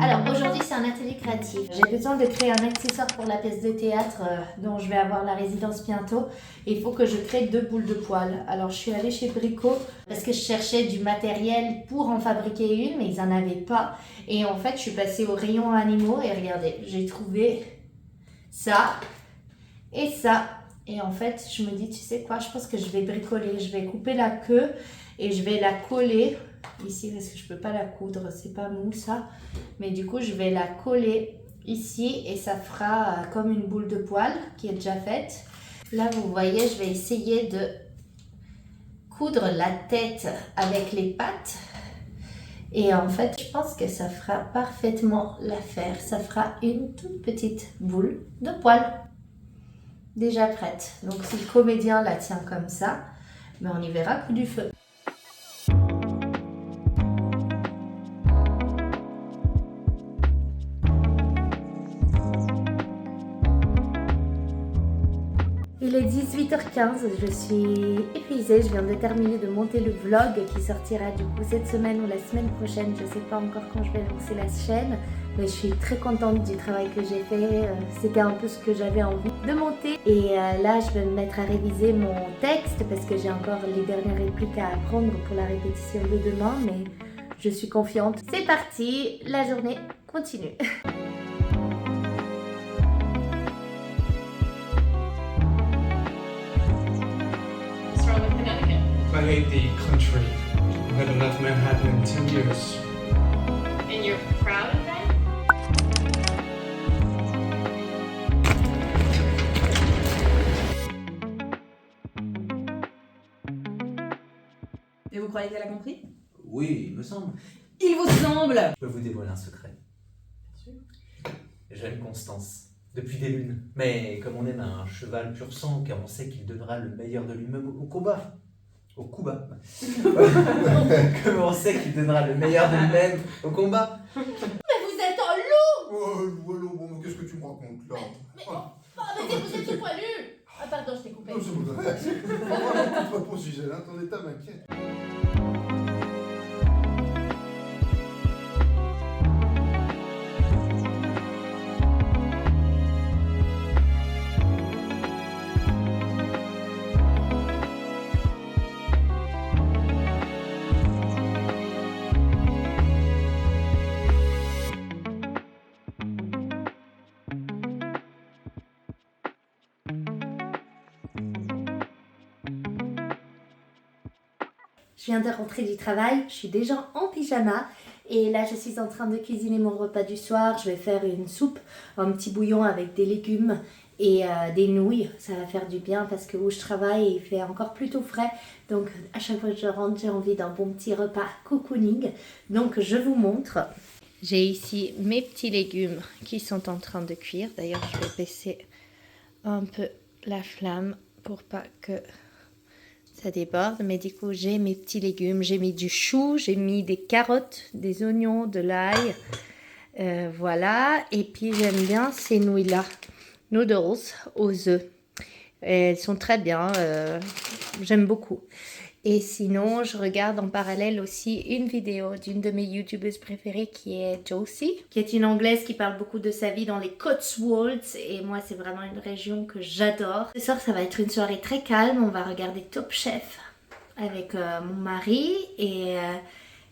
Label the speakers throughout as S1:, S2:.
S1: Alors aujourd'hui c'est un atelier créatif. J'ai besoin de créer un accessoire pour la pièce de théâtre dont je vais avoir la résidence bientôt. Il faut que je crée 2 boules de poil. Alors je suis allée chez Brico parce que je cherchais du matériel pour en fabriquer une, mais ils n'en avaient pas. Et en fait je suis passée au rayon animaux et regardez, j'ai trouvé ça et ça. Et en fait je me dis, tu sais quoi, je pense que je vais bricoler. Je vais couper la queue et je vais la coller ici parce que je peux pas la coudre, c'est pas mou ça, mais du coup je vais la coller ici et ça fera comme une boule de poil qui est déjà faite. Là vous voyez, je vais essayer de coudre la tête avec les pattes et en fait je pense que ça fera parfaitement l'affaire. Ça fera une toute petite boule de poil déjà prête. Donc si le comédien la tient comme ça, mais on y verra coup du feu. Il est 18h15, je suis épuisée, je viens de terminer de monter le vlog qui sortira du coup cette semaine ou la semaine prochaine, je ne sais pas encore quand je vais lancer la chaîne, mais je suis très contente du travail que j'ai fait, c'était un peu ce que j'avais envie de monter. Et là je vais me mettre à réviser mon texte parce que j'ai encore les dernières répliques à apprendre pour la répétition de demain, mais je suis confiante. C'est parti, la journée continue.
S2: I hate the country. I haven't left Manhattan in 10 years.
S3: And you're proud of that?
S4: Et vous croyez qu'elle a compris?
S5: Oui, il me semble.
S4: Il vous semble!
S5: Je peux vous dévoiler un secret. J'aime Constance, depuis des lunes. Mais comme on aime un cheval pur sang, car on sait qu'il donnera le meilleur de lui-même au combat. Au combat. Comme on sait qu'il donnera le meilleur de lui-même au combat.
S1: Mais vous êtes en loup!
S6: Oh, voilà, bon, qu'est-ce que tu me racontes là?
S1: Mais vous êtes tout poilu! Ah pardon, je t'ai coupé.
S6: Non, c'est bon, pas de réponse, Gisèle, hein, ton état m'inquiète.
S1: Je viens de rentrer du travail, je suis déjà en pyjama et là je suis en train de cuisiner mon repas du soir. Je vais faire une soupe, un petit bouillon avec des légumes et des nouilles. Ça va faire du bien parce que où je travaille il fait encore plutôt frais. Donc à chaque fois que je rentre j'ai envie d'un bon petit repas cocooning. Donc je vous montre. J'ai ici mes petits légumes qui sont en train de cuire. D'ailleurs je vais baisser un peu la flamme pour pas que ça déborde, mais du coup j'ai mes petits légumes, j'ai mis du chou, j'ai mis des carottes, des oignons, de l'ail, voilà, et puis j'aime bien ces nouilles-là, noodles aux œufs, elles sont très bien, j'aime beaucoup. Et sinon, je regarde en parallèle aussi une vidéo d'une de mes youtubeuses préférées qui est Josie, qui est une anglaise qui parle beaucoup de sa vie dans les Cotswolds et moi c'est vraiment une région que j'adore. Ce soir ça va être une soirée très calme, on va regarder Top Chef avec mon mari et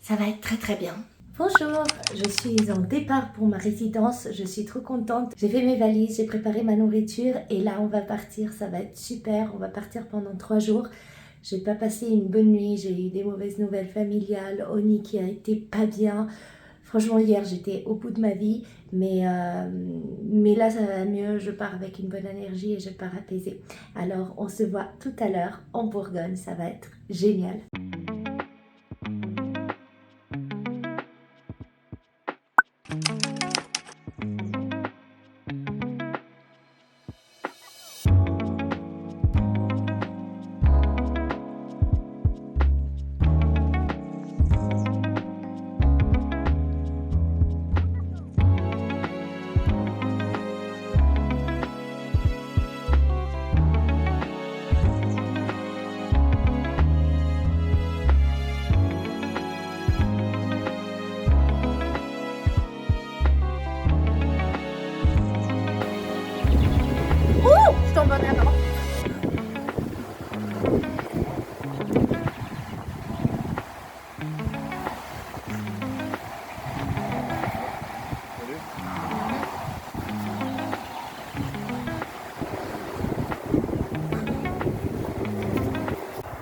S1: ça va être très très bien. Bonjour, je suis en départ pour ma résidence, je suis trop contente. J'ai fait mes valises, j'ai préparé ma nourriture et là on va partir, ça va être super, on va partir pendant 3 jours. J'ai pas passé une bonne nuit, j'ai eu des mauvaises nouvelles familiales, Oni qui a été pas bien. Franchement hier j'étais au bout de ma vie, mais là ça va mieux, je pars avec une bonne énergie et je pars apaisée. Alors on se voit tout à l'heure en Bourgogne, ça va être génial.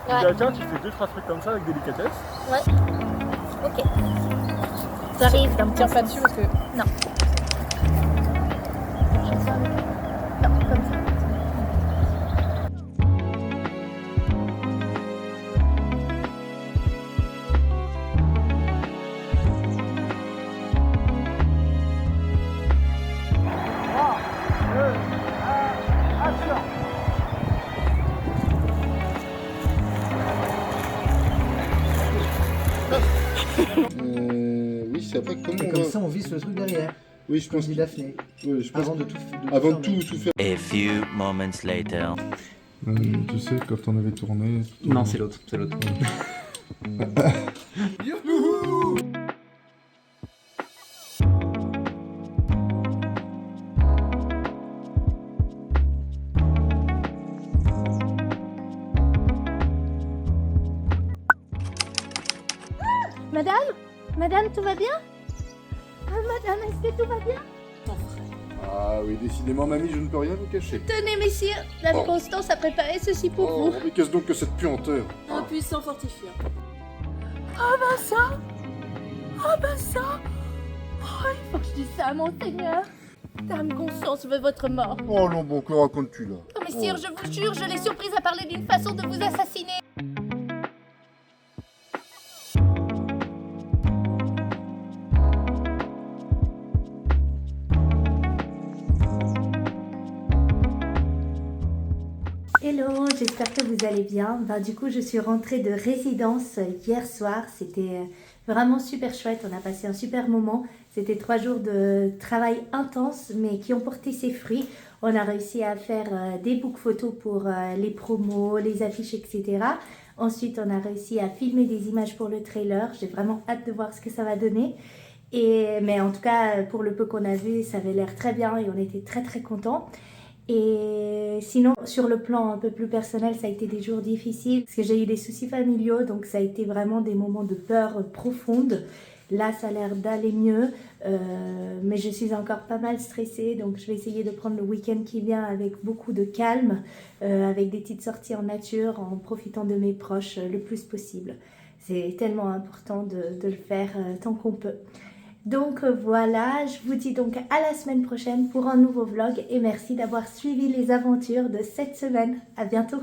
S1: Ouais.
S7: Tiens, tu fais 2-3 trucs comme ça avec délicatesse.
S1: Ok. J'arrive dans
S4: Tiens pas dessus parce que.
S1: Non, comme ça.
S6: Oui, c'est après comment
S5: Et
S6: on
S5: comme
S6: va...
S5: ça, on visse le truc derrière.
S6: Oui, je pense
S5: Dit Daphné.
S6: Oui, je pense
S5: Avant de tout.
S6: avant de
S5: fermer.
S6: tout faire.
S8: A few moments later.
S6: Tu sais, quand on avait tourné...
S7: Non, c'est l'autre. C'est l'autre.
S1: Madame, tout va bien? Ah, madame, est-ce que tout va bien?
S6: Ah oui, décidément, mamie, je ne peux rien vous cacher.
S1: Tenez, messieurs, Dame
S6: Oh.
S1: Constance a préparé ceci pour
S6: Oh,
S1: vous.
S6: mais qu'est-ce donc que cette puanteur?
S4: Un puissant fortifiant.
S1: Ah ben ça! Oh, il faut que je dise ça à mon seigneur. Dame Constance veut votre mort.
S6: Oh non, bon, que racontes-tu là?
S1: Oh, messire, je vous jure, je l'ai surprise à parler d'une façon de vous assassiner. Hello, j'espère que vous allez bien. Du coup, je suis rentrée de résidence hier soir. C'était vraiment super chouette. On a passé un super moment. C'était 3 jours de travail intense, mais qui ont porté ses fruits. On a réussi à faire des books photos pour les promos, les affiches, etc. Ensuite, on a réussi à filmer des images pour le trailer. J'ai vraiment hâte de voir ce que ça va donner. Mais en tout cas, pour le peu qu'on a vu, ça avait l'air très bien et on était très très contents. Et sinon, sur le plan un peu plus personnel, ça a été des jours difficiles parce que j'ai eu des soucis familiaux, donc ça a été vraiment des moments de peur profonde. Là, ça a l'air d'aller mieux, mais je suis encore pas mal stressée, donc je vais essayer de prendre le week-end qui vient avec beaucoup de calme, avec des petites sorties en nature, en profitant de mes proches le plus possible. C'est tellement important de le faire tant qu'on peut. Donc voilà, je vous dis donc à la semaine prochaine pour un nouveau vlog et merci d'avoir suivi les aventures de cette semaine. À bientôt.